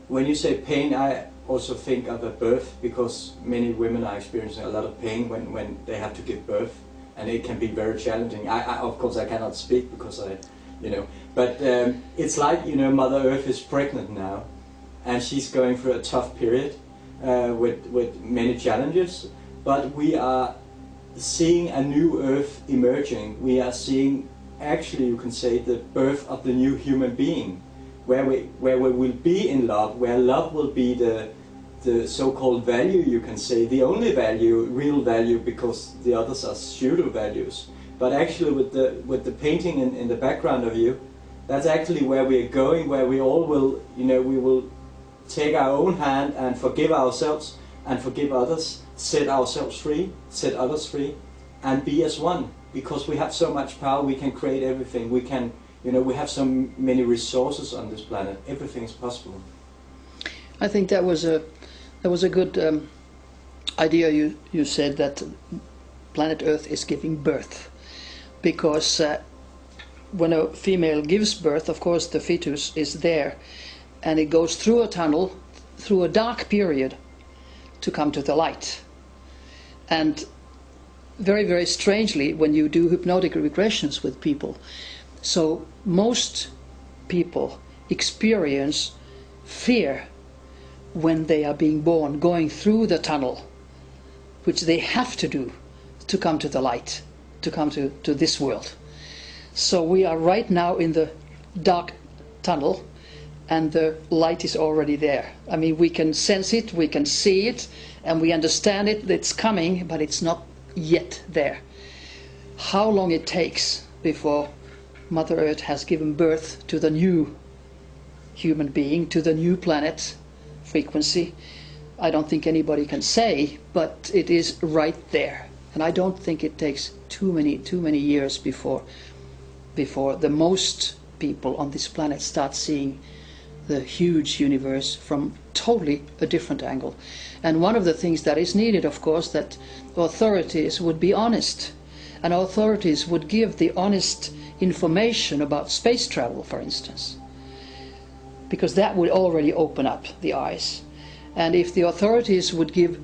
when you say pain, I also think of a birth, because many women are experiencing a lot of pain when they have to give birth, and it can be very challenging. Of course, I cannot speak because but it's like, Mother Earth is pregnant now, and she's going through a tough period with many challenges, but we are seeing a new Earth emerging. We are seeing, actually, you can say, the birth of the new human being, where we will be in love, where love will be the so-called value, you can say, the only value, real value, because the others are pseudo values. But actually, with the painting in the background of you, that's actually where we are going, where we all will, we will take our own hand and forgive ourselves and forgive others, set ourselves free, set others free, and be as one. Because we have so much power, we can create everything. We can, we have so many resources on this planet. Everything is possible. I think that was a good idea. You said that planet Earth is giving birth, because when a female gives birth, of course, the fetus is there, and it goes through a tunnel, through a dark period, to come to the light. And very, very strangely, when you do hypnotic regressions with people, so most people experience fear when they are being born, going through the tunnel, which they have to do to come to the light, to come to this world. So we are right now in the dark tunnel, and the light is already there. I mean, we can sense it, we can see it, and we understand it, it's coming, but it's not yet there. How long it takes before Mother Earth has given birth to the new human being, to the new planet frequency, I don't think anybody can say, but it is right there. And I don't think it takes too many years before the most people on this planet start seeing the huge universe from totally a different angle. And one of the things that is needed, of course, that authorities would be honest, and authorities would give the honest information about space travel, for instance, because that would already open up the eyes. And if the authorities would give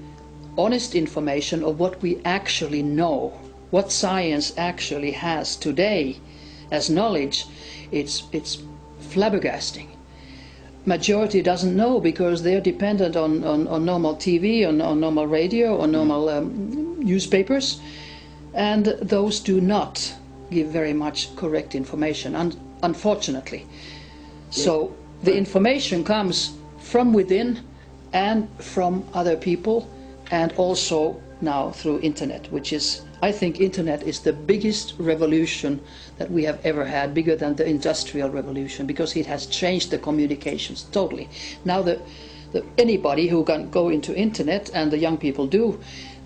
honest information of what we actually know, what science actually has today as knowledge, it's flabbergasting. Majority doesn't know because they're dependent on normal TV, on normal radio, on normal newspapers, and those do not give very much correct information, unfortunately. So the information comes from within and from other people, and also now through internet, which is, I think internet is the biggest revolution that we have ever had, bigger than the Industrial Revolution, because it has changed the communications totally. Now anybody who can go into internet, and the young people do,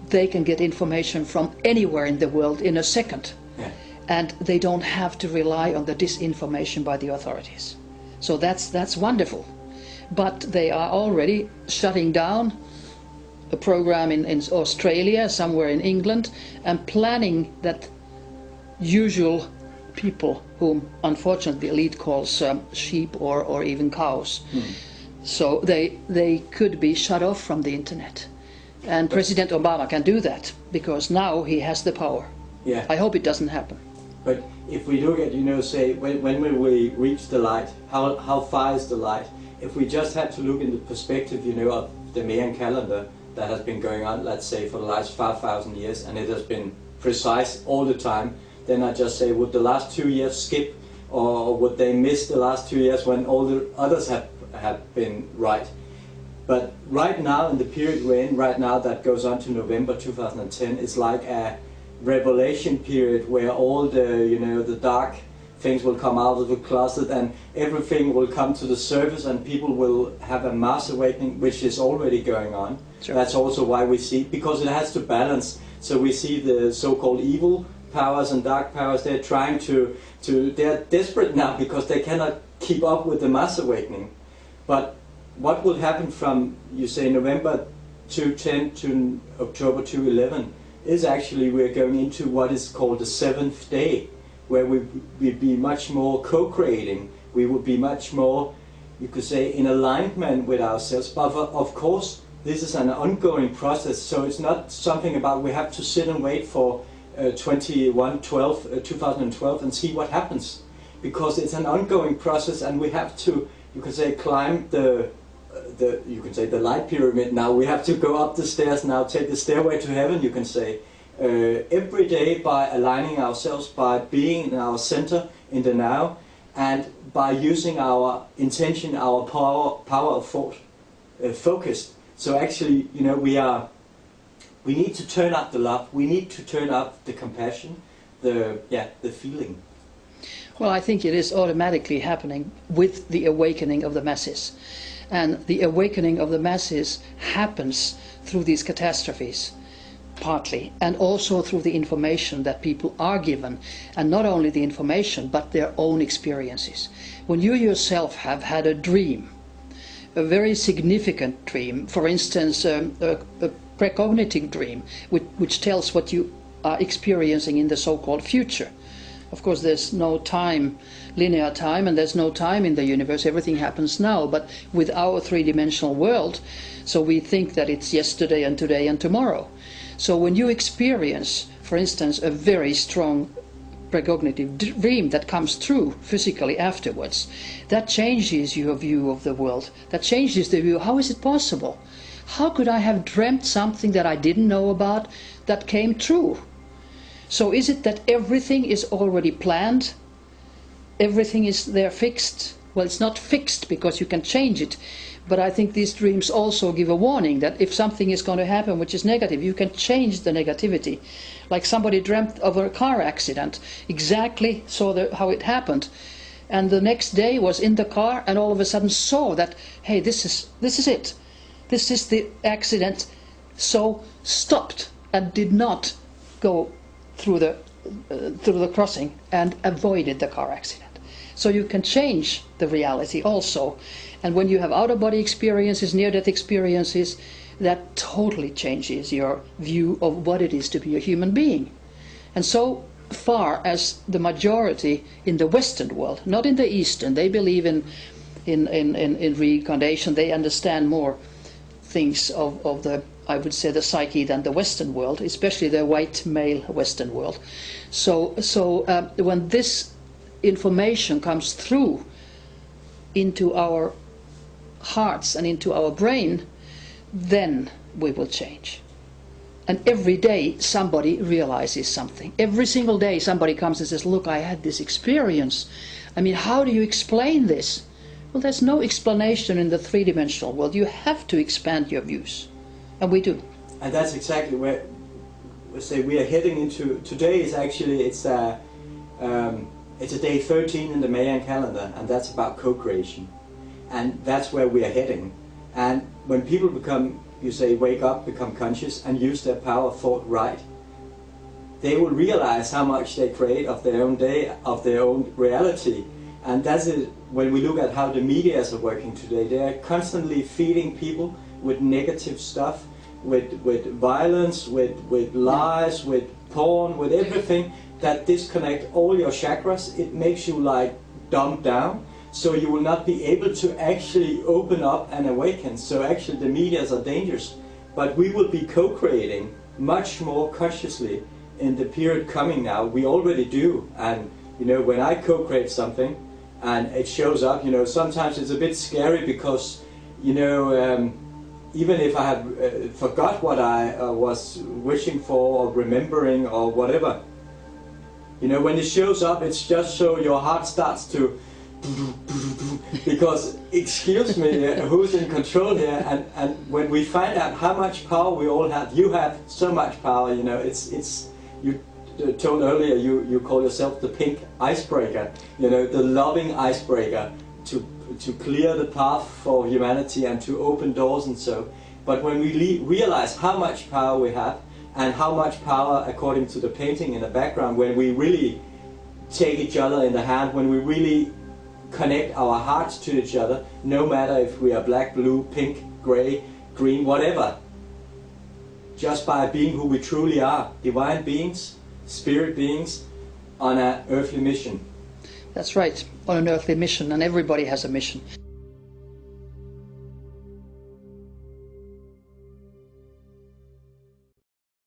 they can get information from anywhere in the world in a second. Yeah. And they don't have to rely on the disinformation by the authorities. So that's wonderful. But they are already shutting down a program in Australia, somewhere in England, and planning that usual people, whom unfortunately the elite calls sheep or even cows. So they could be shut off from the internet. And President Obama can do that, because now he has the power. Yeah. I hope it doesn't happen. But if we look at, say, when will we reach the light? How far is the light? If we just had to look in the perspective, of the Mayan calendar that has been going on, let's say, for the last 5,000 years, and it has been precise all the time, then I just say, would the last 2 years skip, or would they miss the last 2 years when all the others have been right? But right now, in the period we're in right now, that goes on to November 2010, it's like a revelation period where all the the dark things will come out of the closet, and everything will come to the surface, and people will have a mass awakening, which is already going on. Sure. That's also why we see, because it has to balance. So we see the so-called evil powers and dark powers, they're trying they're desperate now because they cannot keep up with the mass awakening. But what will happen from, you say, November 2010 to October 2011 is actually we're going into what is called the seventh day, where we'd be much more co-creating. We would be much more you could say, in alignment with ourselves. But of course, this is an ongoing process, so it's not something about we have to sit and wait for 2012 and see what happens, because it's an ongoing process, and we have to, you could say, climb the light pyramid. Now we have to go up the stairs now, take the stairway to heaven, you can say, every day, by aligning ourselves, by being in our center in the now, and by using our intention, our power of thought, focused. So actually, you know, we need to turn up the love, we need to turn up the compassion, the feeling. Well, I think it is automatically happening with the awakening of the masses. And the awakening of the masses happens through these catastrophes, partly, and also through the information that people are given, and not only the information, but their own experiences. When you yourself have had a dream, a very significant dream, for instance, a precognitive dream, which tells what you are experiencing in the so-called future. Of course, there's no time, linear time, and there's no time in the universe. Everything happens now. But with our three-dimensional world, so we think that it's yesterday and today and tomorrow. So when you experience, for instance, a very strong precognitive dream that comes through physically afterwards, that changes your view of the world. That changes the view. How is it possible? How could I have dreamt something that I didn't know about that came true? So is it that everything is already planned? Everything is there fixed? Well, it's not fixed because you can change it. But I think these dreams also give a warning that if something is going to happen which is negative, you can change the negativity. Like somebody dreamt of a car accident, exactly saw how it happened. And the next day was in the car and all of a sudden saw that, hey, this is it. This is the accident. So stopped and did not go through the crossing and avoided the car accident. So you can change the reality also. And when you have out-of-body experiences, near-death experiences, that totally changes your view of what it is to be a human being. And so far as the majority in the Western world, not in the Eastern, they believe in reincarnation, they understand more things of the, I would say, the psyche than the Western world, especially the white male Western world. So when this information comes through into our hearts and into our brain, then we will change. And every day somebody realizes something. Every single day somebody comes and says, look, I had this experience. I mean, how do you explain this? Well, there's no explanation in the three-dimensional world. You have to expand your views. And we do. And that's exactly where we are heading into. Today is actually, it's a day 13 in the Mayan calendar, and that's about co-creation. And that's where we are heading. And when people become, you say, wake up, become conscious, and use their power of thought right, they will realize how much they create of their own day, of their own reality. And that's it. When we look at how the media are working today, they are constantly feeding people with negative stuff, with violence, with lies, with porn, with everything that disconnect all your chakras. It makes you like dumbed down, so you will not be able to actually open up and awaken. So actually the medias are dangerous, but we will be co-creating much more consciously in the period coming now. We already do. And you know, when I co-create something and it shows up, you know, sometimes it's a bit scary because, you know, even if I have forgot what I was wishing for or remembering or whatever, you know, when it shows up, it's just so your heart starts to because, excuse me, who's in control here? And when we find out how much power we all have, you have so much power, you know, it's you told earlier, you call yourself the pink icebreaker, you know, the loving icebreaker to clear the path for humanity and to open doors and so. But when we realize how much power we have and how much power, according to the painting in the background, when we really take each other in the hand, when we really connect our hearts to each other, no matter if we are black, blue, pink, grey, green, whatever, just by being who we truly are, divine beings, spirit beings on an earthly mission. That's right, on an earthly mission, and everybody has a mission.